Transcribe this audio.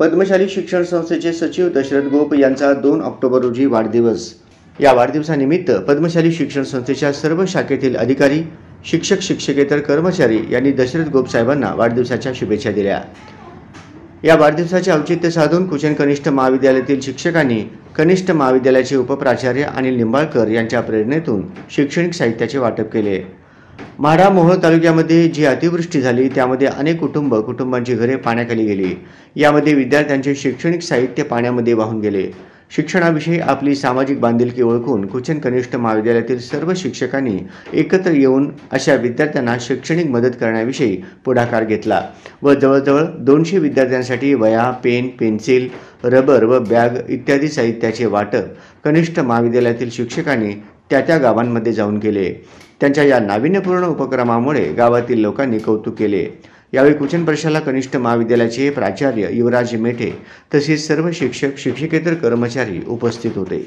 पद्मशाली शिक्षण संस्थेचे सचिव दशरथ गोप यांचा 2 ऑक्टोबर रोजी वाढदिवस। या वाढदिवसानिमित्त पद्मशाली शिक्षण संस्थेच्या सर्व शाखेतील अधिकारी, शिक्षक, शिक्षकेतर कर्मचारी यांनी दशरथ गोप साहेबांना वाढदिवसाच्या शुभेच्छा दिल्या। या वाढदिवसाचे औचित्य साधून कुचन कनिष्ठ महाविद्यालयातील शिक्षकांनी कनिष्ठ महाविद्यालयाचे उपप्राचार्य अनिल निंबाळकर यांच्या प्रेरणेतून शैक्षणिक साहित्याचे वाटप केले। माढा मोहोळ तालुक्यामध्ये जी अतिवृष्टी झाली त्यामध्ये अनेक कुटुंबांची घरे पाण्याखाली गेली। यामध्ये विद्यार्थ्यांचे शैक्षणिक साहित्य पाण्यामध्ये वाहून गेले। शिक्षणाविषयी आपली सामाजिक बांधिलकी ओळखून कुचन कनिष्ठ महाविद्यालयातील सर्व शिक्षकांनी एकत्र येऊन अशा विद्यार्थ्यांना शैक्षणिक मदत करण्याविषयी पुढाकार घेतला व जवळजवळ 200 विद्यार्थ्यांसाठी वह्या, पेन, पेन्सिल, रबर व बॅग इत्यादी साहित्याचे वाटप कनिष्ठ महाविद्यालयातील शिक्षकांनी त्या गावांमध्ये जाऊन केले। त्यांच्या या नाविन्यपूर्ण उपक्रमामुळे गावातील लोकांनी कौतुक केले। यावेळी कुचन प्रशाला कनिष्ठ महाविद्यालयाचे प्राचार्य युवराज मेठे तसेच सर्व शिक्षक, शिक्षकेतर कर्मचारी उपस्थित होते।